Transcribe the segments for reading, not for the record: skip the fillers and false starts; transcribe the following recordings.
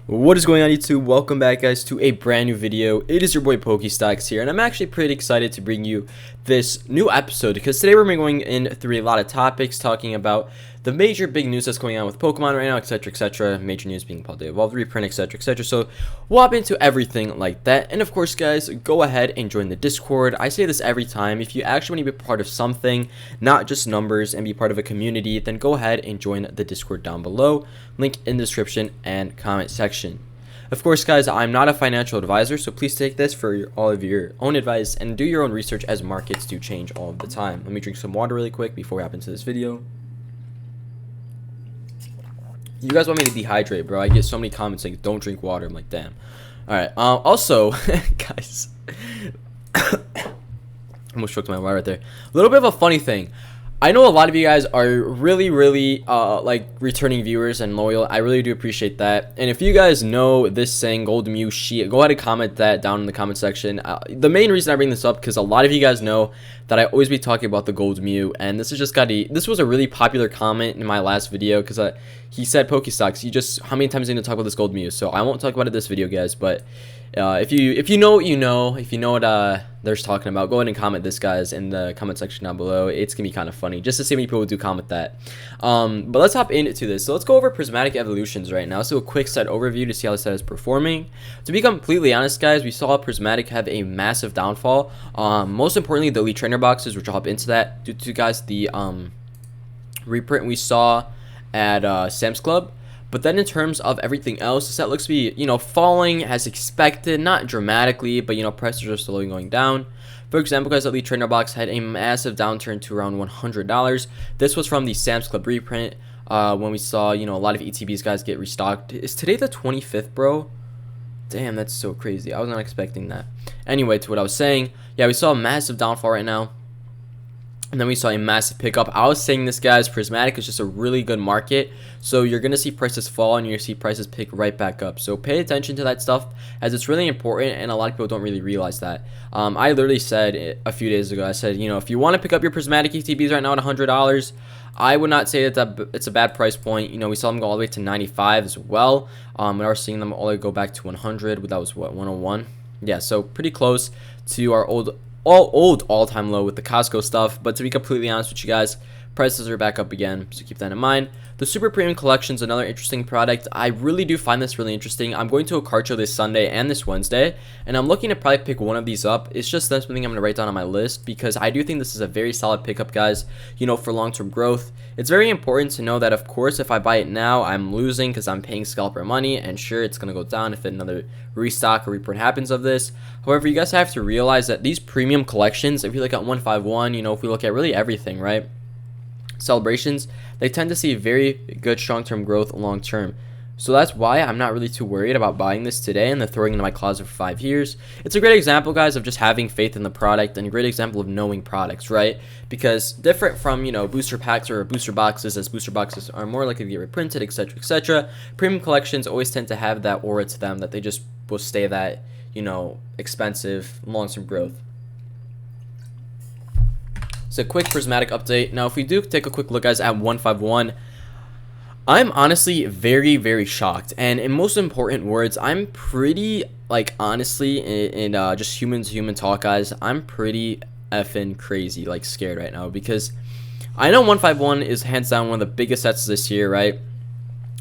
What is going on, YouTube? Welcome back, guys, to a brand new video. It is your boy Pokestocks here, and I'm actually pretty excited to bring you this new episode because today we're going in through a lot of topics, talking about the major big news that's going on with Pokemon right now, etc, etc. Major news being Pokemon Evolved, reprint, etc, etc. So we'll hop into everything like that. And of course, guys, go ahead and join the Discord. I say this every time: if you actually want to be part of something, not just numbers, and be part of a community, then go ahead and join the Discord down below. Link in the description and comment section. Of course, guys, I'm not a financial advisor, so please take this for all of your own advice and do your own research, as markets do change all of the time. Let me drink some water really quick before we hop into this video. You guys want me to dehydrate, bro? I get so many comments saying don't drink water. I'm like, damn. Alright, also, guys, almost choked my water right there. A little bit of a funny thing. I know a lot of you guys are really like returning viewers and loyal. I really do appreciate that. And if you guys know this saying, Gold Mew shit, go ahead and comment that down in the comment section. The main reason I bring this up, because a lot of you guys know that I always be talking about the Gold Mew, and this is just this was a really popular comment in my last video, because he said, Pokestocks, how many times are you gonna talk about this Gold Mew? So I won't talk about it this video, guys, but if you know what you know, if you know what they're talking about, go ahead and comment this, guys, in the comment section down below. It's gonna be kind of funny just to see how many people do comment that. But let's hop into this. So let's go over Prismatic evolutions right now. So a quick set overview to see how the set is performing. To be completely honest, guys, we saw Prismatic have a massive downfall. Most importantly, the elite trainer boxes, which I'll hop into that due to, guys, the reprint we saw at Sam's Club. But then in terms of everything else, the set looks to be, falling as expected, not dramatically, but, prices are slowly going down. For example, guys, the Elite Trainer box had a massive downturn to around $100. This was from the Sam's Club reprint, when we saw, a lot of ETBs, guys, get restocked. Is today the 25th, bro? Damn, that's so crazy. I was not expecting that. Anyway, to what I was saying, yeah, we saw a massive downfall right now. And then we saw a massive pickup. I was saying this, guys, Prismatic is just a really good market. So you're going to see prices fall and you're going to see prices pick right back up. So pay attention to that stuff, as it's really important, and a lot of people don't really realize that. I literally said a few days ago, I said, if you want to pick up your Prismatic ETBs right now at $100, I would not say that it's a bad price point. We saw them go all the way to 95 as well. We are seeing them all the way go back to 100. That was what, 101? Yeah, so pretty close to our all-time low with the Costco stuff. But to be completely honest with you guys, prices are back up again, so keep that in mind. The Super Premium Collection is another interesting product. I really do find this really interesting. I'm going to a card show this Sunday and this Wednesday, and I'm looking to probably pick one of these up. It's just something I'm going to write down on my list, because I do think this is a very solid pickup, guys, for long-term growth. It's very important to know that, of course, if I buy it now, I'm losing because I'm paying scalper money, and sure, it's going to go down if another restock or reprint happens of this. However, you guys have to realize that these premium collections, if you look at 151, if we look at really everything, right? Celebrations, they tend to see very good long-term growth long term. So that's why I'm not really too worried about buying this today and then throwing it into my closet for 5 years. It's a great example, guys, of just having faith in the product, and a great example of knowing products, right? Because different from, booster packs or booster boxes, as booster boxes are more likely to get reprinted, etc, etc, premium collections always tend to have that aura to them that they just will stay that, expensive long-term growth. So quick Prismatic update. Now, if we do take a quick look, guys, at 151, I'm honestly very shocked, and in most important words, I'm pretty, honestly, in just human to human talk, guys, I'm pretty effing crazy, scared right now, because I know 151 is hands down one of the biggest sets this year, right?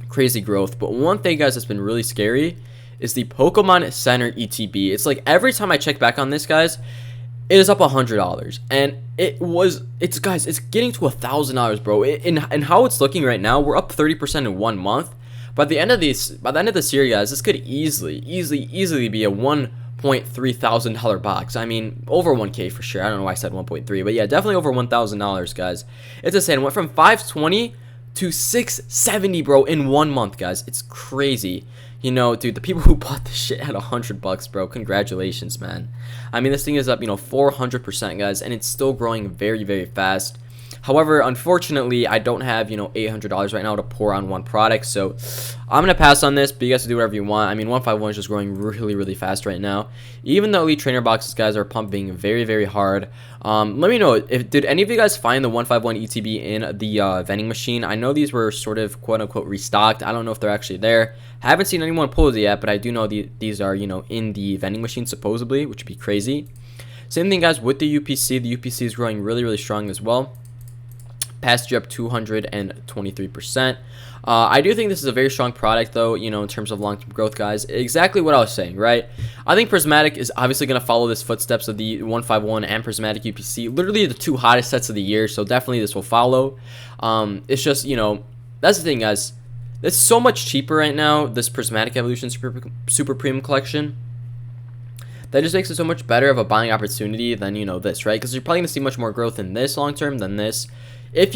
Crazy growth. But one thing, guys, that's been really scary is the Pokemon Center ETB. It's like every time I check back on this, guys, it is up $100, and it's getting to $1,000, bro. And how it's looking right now, we're up 30% in 1 month. By the end of this year, guys, this could easily be a $1.3 thousand box. I mean, over 1K for sure. I don't know why I said 1.3, but yeah, definitely over $1,000, guys. It's insane. It went from 520 to 670, bro, in 1 month, guys. It's crazy. Dude, the people who bought this shit at $100, bro, congratulations, man. I mean, this thing is up, 400%, guys, and it's still growing very fast. However, unfortunately, I don't have, $800 right now to pour on one product, so I'm going to pass on this, but you guys can do whatever you want. I mean, 151 is just growing really, really fast right now. Even the Elite Trainer boxes, guys, are pumping very, very hard. Let me know, did any of you guys find the 151 ETB in the vending machine? I know these were sort of quote-unquote restocked. I don't know if they're actually there. Haven't seen anyone pull it yet, but I do know these are, in the vending machine supposedly, which would be crazy. Same thing, guys, with the UPC. The UPC is growing really, really strong as well. Past year up 223%. I do think this is a very strong product, though, in terms of long-term growth, guys. Exactly what I was saying, right? I think Prismatic is obviously going to follow this footsteps of the 151 and Prismatic UPC. Literally the two hottest sets of the year, so definitely this will follow. It's just, that's the thing, guys. It's so much cheaper right now, this Prismatic Evolution Super Premium Collection. That just makes it so much better of a buying opportunity than, this, right? Because you're probably going to see much more growth in this long-term than this. If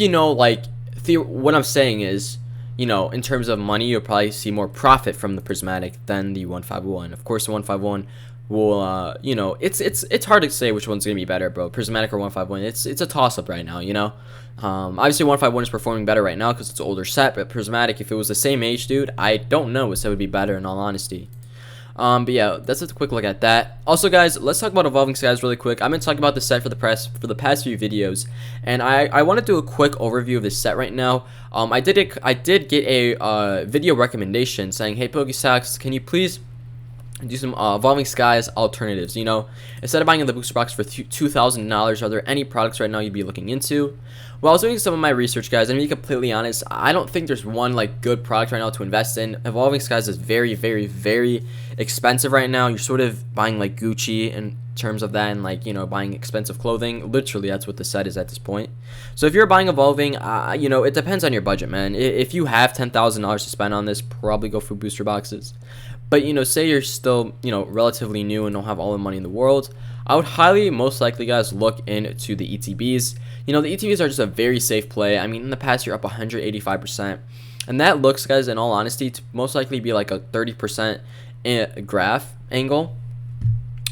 what I'm saying is, in terms of money, you'll probably see more profit from the Prismatic than the 151. Of course, the 151 will, it's hard to say which one's going to be better, bro. Prismatic or 151, it's a toss-up right now, Obviously, 151 is performing better right now because it's an older set, but Prismatic, if it was the same age, dude, I don't know what set would be better, in all honesty. But yeah, that's just a quick look at that. Also, guys, let's talk about Evolving Skies really quick. I've been talking about the set for the past few videos, and I want to do a quick overview of this set right now. I did get a video recommendation saying, hey, PokeStacks, can you please do some Evolving Skies alternatives? Instead of buying the booster box for $2,000, are there any products right now you'd be looking into? Well, I was doing some of my research, guys, and to be completely honest, I don't think there's one good product right now to invest in. Evolving Skies is very, very, very expensive right now. You're sort of buying Gucci in terms of that, and buying expensive clothing. Literally, that's what the set is at this point. So if you're buying Evolving, it depends on your budget, man. If you have $10,000 to spend on this, probably go for booster boxes. But say you're still relatively new and don't have all the money in the world, I would highly, most likely, guys, look into the ETBs. The ETBs are just a very safe play. I mean, in the past, you're up 185%. And that looks, guys, in all honesty, to most likely be like a 30% graph angle.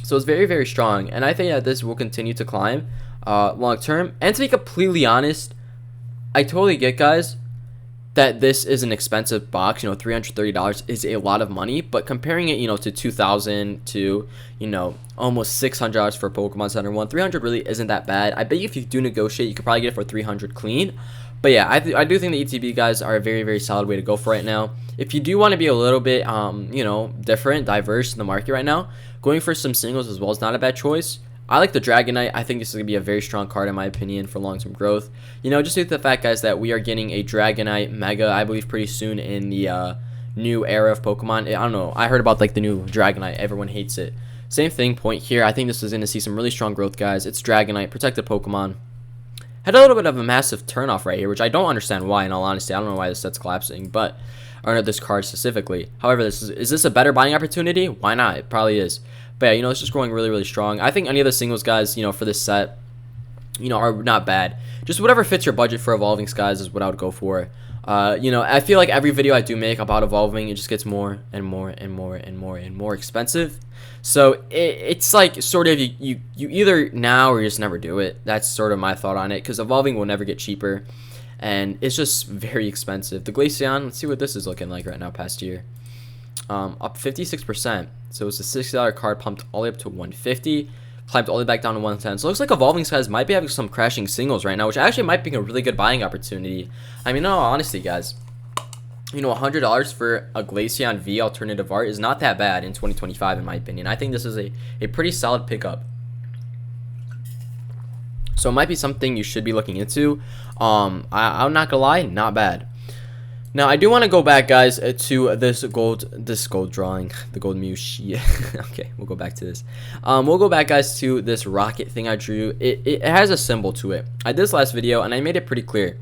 So it's very, very strong. And I think that this will continue to climb long term. And to be completely honest, I totally get, guys, that this is an expensive box. $330 is a lot of money, but comparing it, to $2,000 to, almost $600 for Pokemon Center 1, $300 really isn't that bad. I bet you if you do negotiate, you could probably get it for $300 clean. But yeah, I do think the ETB guys are a very, very solid way to go for right now. If you do want to be a little bit, different, diverse in the market right now, going for some singles as well is not a bad choice. I like the Dragonite. I think this is going to be a very strong card in my opinion for long-term growth. Just due to the fact, guys, that we are getting a Dragonite Mega, I believe, pretty soon in the new era of Pokemon. I don't know. I heard about the new Dragonite. Everyone hates it. Same thing, point here. I think this is going to see some really strong growth, guys. It's Dragonite, protected Pokemon. Had a little bit of a massive turnoff right here, which I don't understand why, in all honesty. I don't know why this set's collapsing, or this card specifically. However, is this a better buying opportunity? Why not? It probably is. But yeah, it's just growing really, really strong. I think any of the singles, guys, for this set, are not bad. Just whatever fits your budget for Evolving Skies is what I would go for. I feel like every video I do make about Evolving, it just gets more and more and more and more and more expensive. So it's like sort of you either now or you just never do it. That's sort of my thought on it, because Evolving will never get cheaper, and it's just very expensive. The Glaceon, let's see what this is looking like right now past year. Up 56%. So it's a $60 card, pumped all the way up to 150, climbed all the way back down to 110. So it looks like Evolving Skies might be having some crashing singles right now, which actually might be a really good buying opportunity. I mean, no, honestly, guys, $100 for a Glaceon V alternative art is not that bad in 2025, in my opinion. I think this is a pretty solid pickup. So it might be something you should be looking into. I'm not gonna lie, not bad. Now, I do want to go back, guys, to this gold drawing, the gold Mew. Okay, we'll go back to this. We'll go back, guys, to this rocket thing I drew. It has a symbol to it. I did this last video, and I made it pretty clear.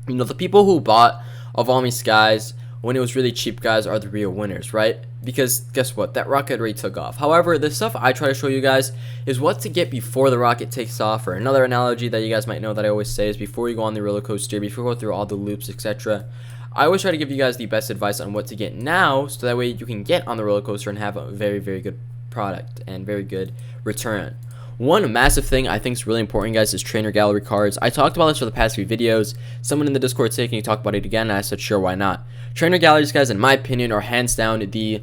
The people who bought Evolving Skies when it was really cheap, guys, are the real winners, right? Because guess what? That rocket already took off. However, the stuff I try to show you guys is what to get before the rocket takes off. Or another analogy that you guys might know that I always say is before you go on the roller coaster, before you go through all the loops, etc. I always try to give you guys the best advice on what to get now, so that way you can get on the roller coaster and have a very, very good product and very good return. One massive thing I think is really important, guys, is trainer gallery cards. I talked about this for the past few videos. Someone in the Discord said, can you talk about it again? And I said, sure, why not? Trainer galleries, guys, in my opinion, are hands down the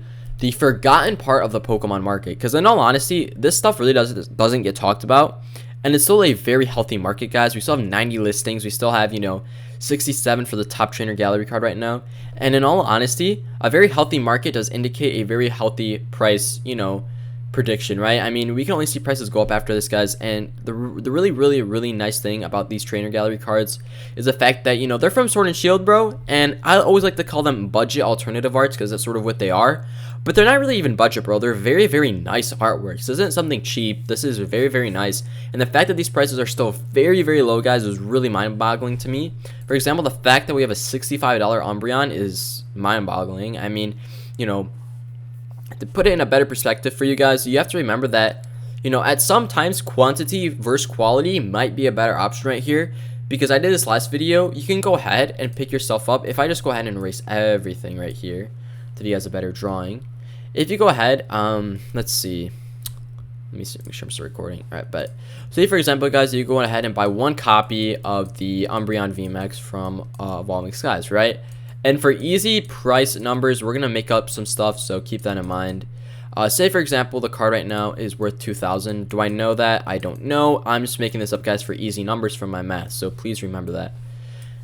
forgotten part of the Pokemon market. Because in all honesty, this stuff really doesn't get talked about. And it's still a very healthy market, guys. We still have 90 listings. We still have, 67 for the top trainer gallery card right now. And in all honesty, a very healthy market does indicate a very healthy price, prediction, right? I mean, we can only see prices go up after this, guys. And the really nice thing about these trainer gallery cards is the fact that, they're from Sword and Shield, bro. And I always like to call them budget alternative arts because that's sort of what they are. But they're not really even budget, bro. They're very nice artwork. This isn't something cheap. This is very nice. And the fact that these prices are still very low, guys, is really mind-boggling to me. For example, the fact that we have a $65 Umbreon is mind-boggling. I mean, to put it in a better perspective for you guys, you have to remember that, at some times quantity versus quality might be a better option right here. Because I did this last video, you can go ahead and pick yourself up. If I just go ahead and erase everything right here to give you guys a better drawing. If you go ahead, let's see. Let me see, make sure I'm still recording. All right, but say for example, guys, you go ahead and buy one copy of the Umbreon VMAX from Evolving Skies, right? And for easy price numbers, we're gonna make up some stuff, so keep that in mind. Say for example, the card right now is worth 2,000. Do I know that? I don't know. I'm just making this up, guys, for easy numbers from my math. So please remember that.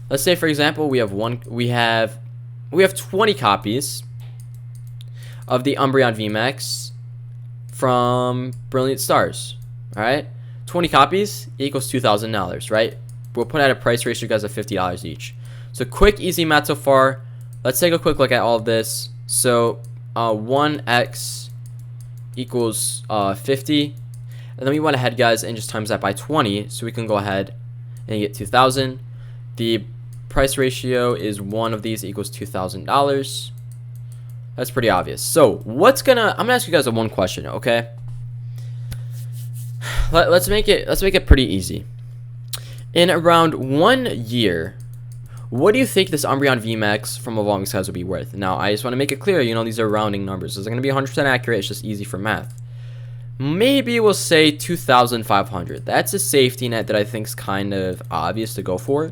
Let's say for example, we have 20 copies of the Umbreon VMAX from Brilliant Stars. All right, 20 copies equals $2,000, right? We'll put out a price ratio, guys, of $50 each. So quick, easy math so far. Let's take a quick look at all of this. So 1x equals 50, and then we went ahead, guys, and just times that by 20, so we can go ahead and get 2,000. The price ratio is one of these equals $2,000. That's pretty obvious. So I'm gonna ask you guys one question, okay? Let's make it pretty easy. In around 1 year, what do you think this Umbreon VMAX from Evolving Skies will be worth? Now, I just want to make it clear, these are rounding numbers. This is going to be 100% accurate. It's just easy for math. Maybe we'll say 2,500. That's a safety net that I think is kind of obvious to go for.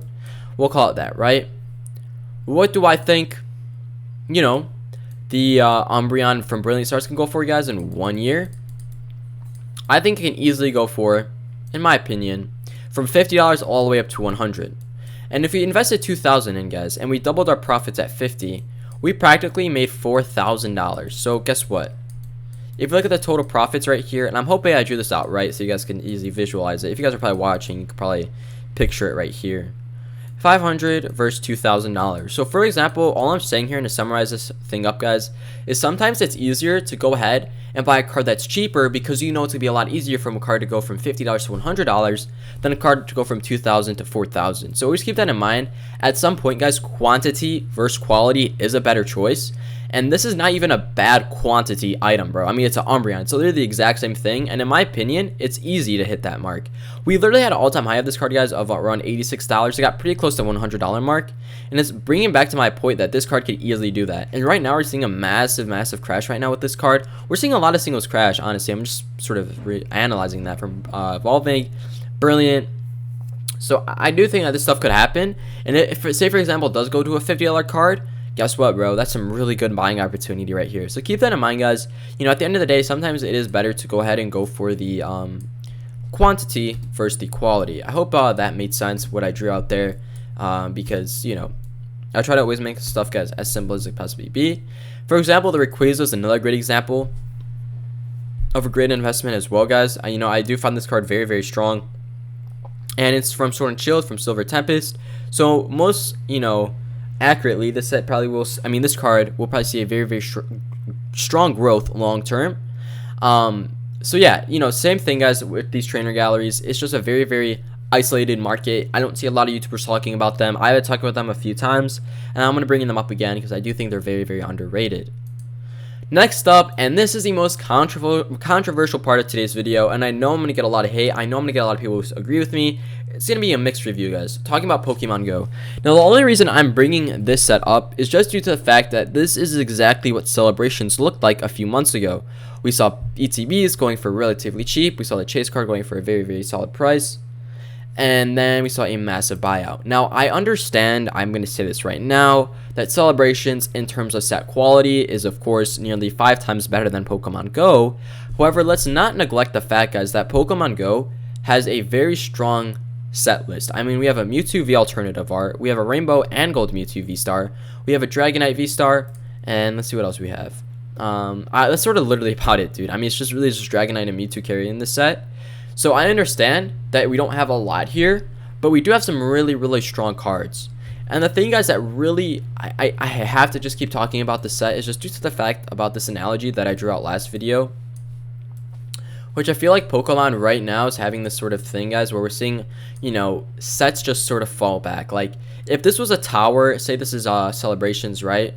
We'll call it that, right? What do I think, the Umbreon from Brilliant Stars can go for, guys, in 1 year? I think it can easily go for, in my opinion, from $50 all the way up to $100. And if we invested $2,000 in, guys, and we doubled our profits at 50, we practically made $4,000. So guess what? If you look at the total profits right here, and I'm hoping I drew this out right so you guys can easily visualize it. If you guys are probably watching, you can probably picture it right here. $500 versus $2,000. So for example, all I'm saying here, and to summarize this thing up, guys, is sometimes it's easier to go ahead and buy a card that's cheaper because it's going to be a lot easier for a card to go from $50 to $100 than a card to go from $2,000 to $4,000. So always keep that in mind. At some point, guys, quantity versus quality is a better choice. And this is not even a bad quantity item, bro. I mean, it's an Umbreon, so they're the exact same thing. And in my opinion, it's easy to hit that mark. We literally had an all-time high of this card, guys, of around $86. It got pretty close to $100 mark. And it's bringing back to my point that this card could easily do that. And right now, we're seeing a massive crash right now with this card. We're seeing a lot of singles crash, honestly. I'm just sort of analyzing that from Evolving, Brilliant. So I do think that this stuff could happen. And if, say, for example, it does go to a $50 card, guess what, bro? That's some really good buying opportunity right here. So keep that in mind, guys. At the end of the day, sometimes it is better to go ahead and go for the quantity versus the quality. I hope that made sense, what I drew out there, because, I try to always make stuff, guys, as simple as it possibly be. For example, the Rayquaza is another great example of a great investment as well, guys. I do find this card very strong. And it's from Sword and Shield, from Silver Tempest. So most, accurately, this set probably will, this card will probably see a very strong growth long term. So yeah, same thing, guys, with these trainer galleries. It's just a very isolated market. I don't see a lot of YouTubers talking about them. I have talked about them a few times, and I'm going to bring them up again because I do think they're very underrated. Next up, and this is the most controversial part of today's video, and I know I'm going to get a lot of hate, I know I'm going to get a lot of people who agree with me. It's going to be a mixed review, guys, talking about Pokemon Go. Now, the only reason I'm bringing this set up is just due to the fact that this is exactly what Celebrations looked like a few months ago. We saw ETBs going for relatively cheap, we saw the Chase card going for a very, very solid price, and then we saw a massive buyout. Now, I understand, I'm going to say this right now, that Celebrations in terms of set quality is of course nearly 5 times better than Pokemon Go. However, let's not neglect the fact, guys, that Pokemon Go has a very strong set list. I mean, we have a Mewtwo V alternative art, we have a Rainbow and Gold Mewtwo V-Star, we have a Dragonite V-Star, and let's see what else we have. That's sort of literally about it, dude. I mean, it's just really just Dragonite and Mewtwo carrying this set. So I understand that we don't have a lot here, but we do have some really, really strong cards. And the thing, guys, that really I have to just keep talking about the set is just due to the fact about this analogy that I drew out last video, which I feel like Pokemon right now is having this sort of thing, guys, where we're seeing, you know, sets just sort of fall back. Like, if this was a tower, say this is Celebrations, right?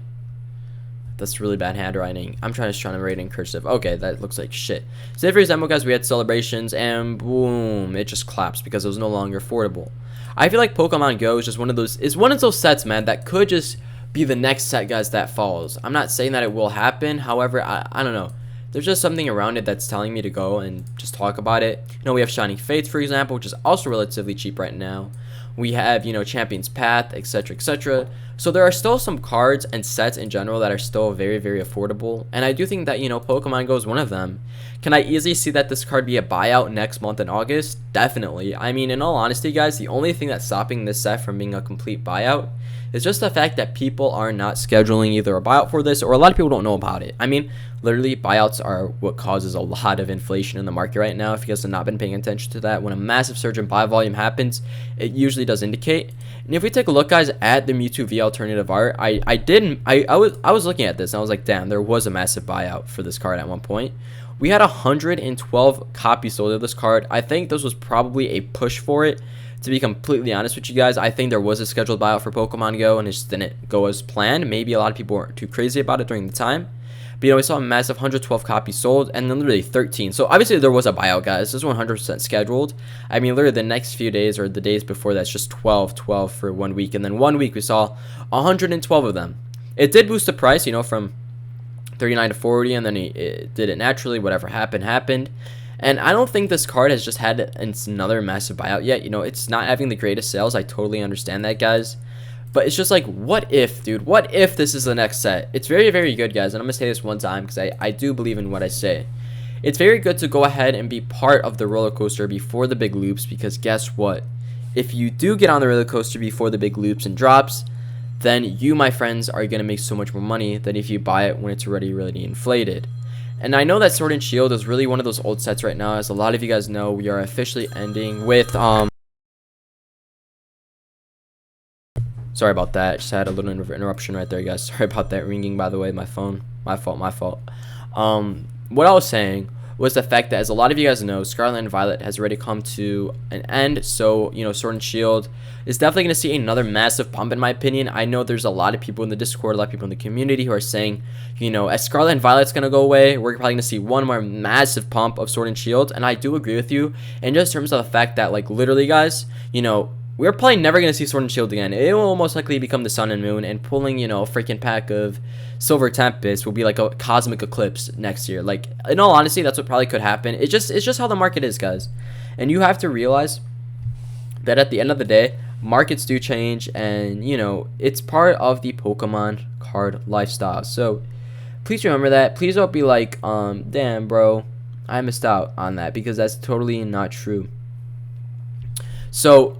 That's really bad handwriting. I'm trying to write in cursive. Okay, that looks like shit. Say for example, guys, we had Celebrations and boom, it just collapsed because it was no longer affordable. I feel like Pokemon Go is just one of those sets, man, that could just be the next set, guys, that falls. I'm not saying that it will happen. However, I don't know. There's just something around it that's telling me to go and just talk about it. You know, we have Shining Fates, for example, which is also relatively cheap right now. We have, you know, Champion's Path, etc., etc. So there are still some cards and sets in general that are still very, very affordable. And I do think that, you know, Pokemon Go is one of them. Can I easily see that this card be a buyout next month in August? Definitely. I mean, in all honesty, guys, the only thing that's stopping this set from being a complete buyout is just the fact that people are not scheduling either a buyout for this, or a lot of people don't know about it. I mean, literally, buyouts are what causes a lot of inflation in the market right now. If you guys have not been paying attention to that, when a massive surge in buy volume happens, it usually does indicate. And if we take a look, guys, at the Mewtwo V alternative art, I was looking at this and I was like, damn, there was a massive buyout for this card at one point. We had 112 copies sold of this card. I think this was probably a push for it. To be completely honest with you guys, I think there was a scheduled buyout for Pokemon Go and it just didn't go as planned. Maybe a lot of people weren't too crazy about it during the time. But, you know, we saw a massive 112 copies sold and then literally 13. So, obviously, there was a buyout, guys. This is 100% scheduled. I mean, literally, the next few days or the days before that's just 12 for 1 week. And then 1 week, we saw 112 of them. It did boost the price, you know, from 39 to 40, and then it did it naturally. Whatever happened. And I don't think this card has just had another massive buyout yet. You know, it's not having the greatest sales. I totally understand that, guys. But it's just like, what if, dude? What if this is the next set? It's very, very good, guys. And I'm going to say this one time because I do believe in what I say. It's very good to go ahead and be part of the roller coaster before the big loops, because guess what? If you do get on the roller coaster before the big loops and drops, then you, my friends, are going to make so much more money than if you buy it when it's already really inflated. And I know that Sword and Shield is really one of those old sets right now. As a lot of you guys know, we are officially ending with sorry about that. Just had a little interruption right there, guys. Sorry about that ringing, by the way. My phone. My fault. What I was saying was the fact that, as a lot of you guys know, Scarlet and Violet has already come to an end. So, you know, Sword and Shield is definitely going to see another massive pump, in my opinion. I know there's a lot of people in the Discord, a lot of people in the community who are saying, you know, as Scarlet and Violet's going to go away, we're probably going to see one more massive pump of Sword and Shield. And I do agree with you. And just in terms of the fact that, like, literally, guys, you know, we're probably never going to see Sword and Shield again. It will most likely become the Sun and Moon, and pulling, you know, a freaking pack of Silver Tempest will be like a cosmic eclipse next year. Like, in all honesty, that's what probably could happen. It's just how the market is, guys. And you have to realize that at the end of the day, markets do change, and, you know, it's part of the Pokemon card lifestyle. So, please remember that. Please don't be like, damn, bro, I missed out on that, because that's totally not true. So,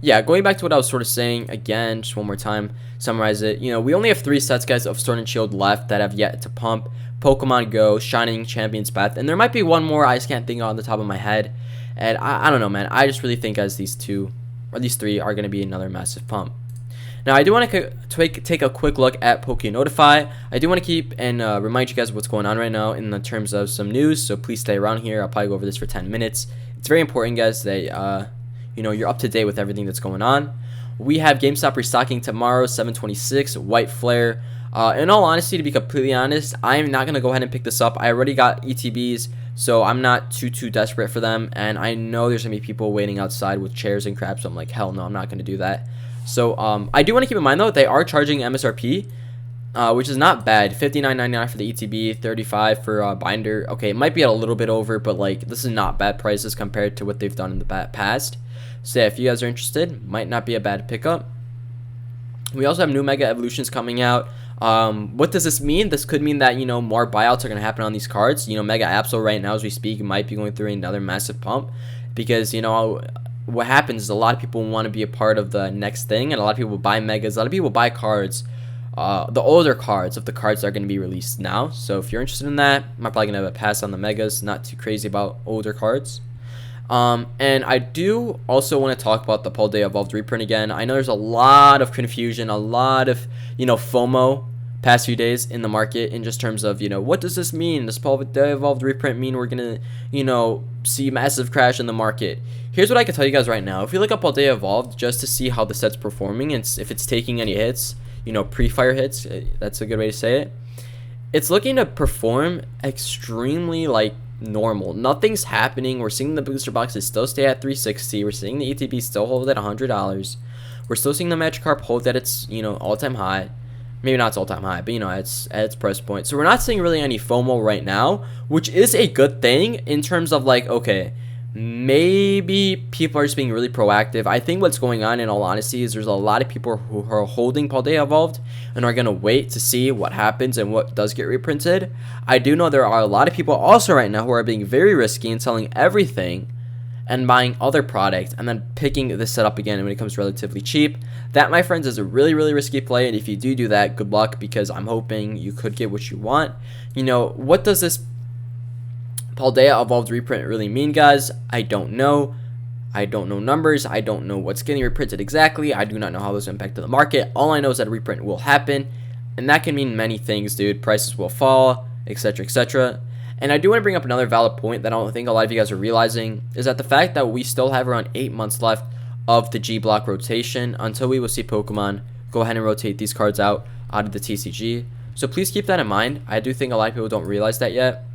yeah, going back to what I was sort of saying, again, just one more time, summarize it. You know, we only have 3 sets, guys, of Sword and Shield left that have yet to pump. Pokemon Go, Shining, Champion's Path, and there might be one more I just can't think of on the top of my head. And I don't know, man. I just really think, guys, these 2, or these 3 are going to be another massive pump. Now, I do want to take a quick look at Pokénotify. I do want to keep and remind you guys what's going on right now in the terms of some news, so please stay around here. I'll probably go over this for 10 minutes. It's very important, guys, that you know, you're up to date with everything that's going on. We have GameStop restocking tomorrow, 7/26, White Flare. In all honesty, to be completely honest, I am not going to go ahead and pick this up. I already got ETBs, so I'm not too desperate for them, and I know there's going to be people waiting outside with chairs and crap, so I'm like, hell no, I'm not going to do that. So I do want to keep in mind, though, they are charging MSRP, which is not bad. $59.99 for the ETB, $35 for binder. Okay, it might be a little bit over, but like this is not bad prices compared to what they've done in the past. So yeah, if you guys are interested, might not be a bad pickup. We also have new Mega Evolutions coming out. What does this mean? This could mean that, you know, more buyouts are going to happen on these cards. You know, Mega Absol right now as we speak might be going through another massive pump because, you know, what happens is a lot of people want to be a part of the next thing, and a lot of people buy Megas. A lot of people buy cards, the older cards of the cards that are going to be released now. So if you're interested in that, I'm probably going to pass on the Megas. Not too crazy about older cards. And I do also want to talk about the Paldea Evolved reprint again. I know there's a lot of confusion, a lot of, you know, FOMO past few days in the market in just terms of, you know, what does this mean? Does Paldea Evolved reprint mean we're gonna, you know, see massive crash in the market? Here's what I can tell you guys right now. If you look up Paldea Evolved just to see how the set's performing and if it's taking any hits, you know, pre-fire hits, that's a good way to say it, it's looking to perform extremely like normal. Nothing's happening. We're seeing the booster boxes still stay at 360. We're seeing the ETB still hold at $100. We're still seeing the Magikarp hold at its, you know, all-time high. Maybe not its all-time high, but, you know, at its price point. So we're not seeing really any FOMO right now, which is a good thing in terms of like, okay, maybe people are just being really proactive. I think what's going on, in all honesty, is there's a lot of people who are holding Paldea Evolved and are going to wait to see what happens and what does get reprinted. I do know there are a lot of people also right now who are being very risky and selling everything and buying other products and then picking this setup again when it comes relatively cheap. That, my friends, is a really, really risky play, and if you do that, good luck, because I'm hoping you could get what you want. You know, what does this Paldea Evolved reprint really mean, guys? I don't know. I don't know numbers. I don't know what's getting reprinted exactly. I do not know how those impact the market. All I know is that a reprint will happen, and that can mean many things, dude. Prices will fall, etc., etc. And I do want to bring up another valid point that I don't think a lot of you guys are realizing, is that the fact that we still have around 8 months left of the G block rotation until we will see Pokemon go ahead and rotate these cards out of the TCG. So please keep that in mind. I do think a lot of people don't realize that yet.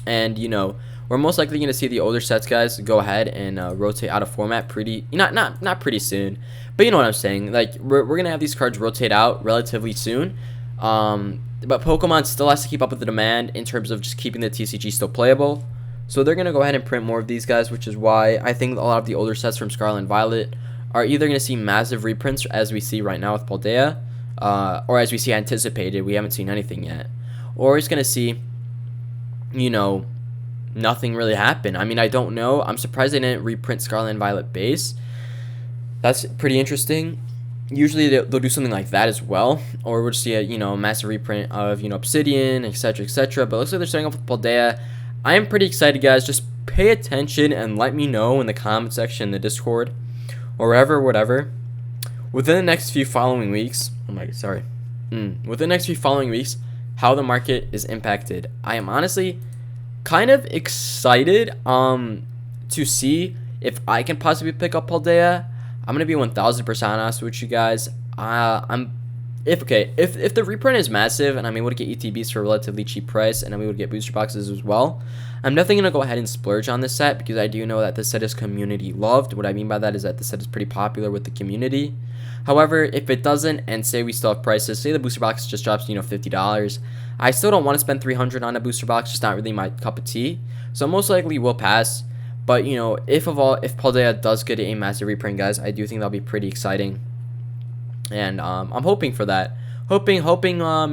And, you know, we're most likely going to see the older sets, guys, go ahead and rotate out of format pretty, not pretty soon, but you know what I'm saying. Like, we're going to have these cards rotate out relatively soon. But Pokemon still has to keep up with the demand in terms of just keeping the TCG still playable. So they're going to go ahead and print more of these guys, which is why I think a lot of the older sets from Scarlet and Violet are either going to see massive reprints, as we see right now with Paldea, or as we see anticipated, we haven't seen anything yet. Or it's going to see, you know, nothing really happen. I mean, I don't know. I'm surprised they didn't reprint Scarlet and Violet base. That's pretty interesting. Usually they'll do something like that as well, or we'll just see a, you know, massive reprint of, you know, Obsidian, etc., etc. But looks like they're starting off with Paldea. I am pretty excited, guys. Just pay attention and let me know in the comment section, the Discord, or wherever, whatever. Within the next few following weeks, within the next few following weeks, how the market is impacted. I am honestly kind of excited to see if I can possibly pick up Paldea. I'm gonna be 1000% honest with you guys. If the reprint is massive and I'm able to get ETBs for a relatively cheap price and I'm able to get booster boxes as well, I'm definitely gonna go ahead and splurge on this set because I do know that this set is community loved. What I mean by that is that the set is pretty popular with the community. However, if it doesn't, and say we still have prices, say the booster box just drops, you know, $50, I still don't want to spend $300 on a booster box. Just not really my cup of tea. So most likely will pass. But, you know, if Paldea does get a massive reprint, guys, I do think that'll be pretty exciting. And I'm hoping for that. Hoping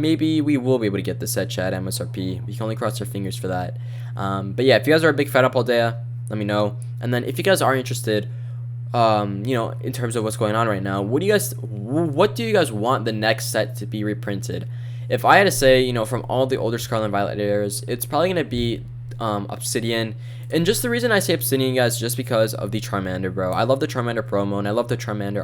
maybe we will be able to get the set, chat, MSRP. We can only cross our fingers for that. But yeah, if you guys are a big fan of Paldea, let me know. And then if you guys are interested, you know, in terms of what's going on right now, what do you guys want the next set to be reprinted? If I had to say, you know, from all the older Scarlet and Violet eras, it's probably going to be Obsidian. And just the reason I say Obsidian, guys, just because of the Charmander, bro. I love the Charmander promo, and I love the Charmander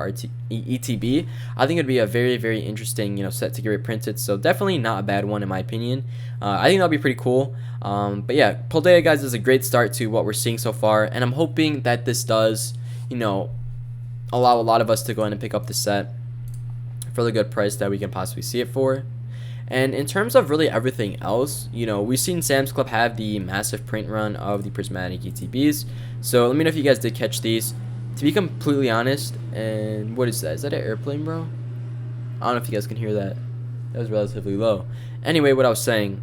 ETB. I think it'd be a very, very interesting, you know, set to get reprinted. So definitely not a bad one, in my opinion. I think that'll be pretty cool. But yeah, Paldea, guys, is a great start to what we're seeing so far. And I'm hoping that this does, you know, allow a lot of us to go in and pick up the set for the good price that we can possibly see it for. And in terms of really everything else, you know, we've seen Sam's Club have the massive print run of the Prismatic ETBs. So let me know if you guys did catch these. To be completely honest, and what is that? Is that an airplane, bro? I don't know if you guys can hear that. That was relatively low. Anyway, what I was saying,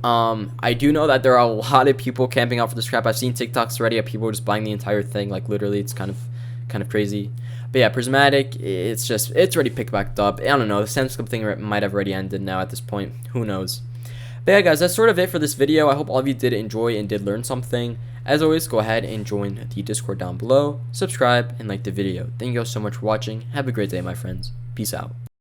I do know that there are a lot of people camping out for this crap. I've seen TikToks already of people just buying the entire thing. Like literally, it's kind of crazy. But yeah, Prismatic, it's already picked back up. I don't know, the Sam's Club thing might have already ended now at this point. Who knows? But yeah, guys, that's sort of it for this video. I hope all of you did enjoy and did learn something. As always, go ahead and join the Discord down below, subscribe, and like the video. Thank you guys so much for watching. Have a great day, my friends. Peace out.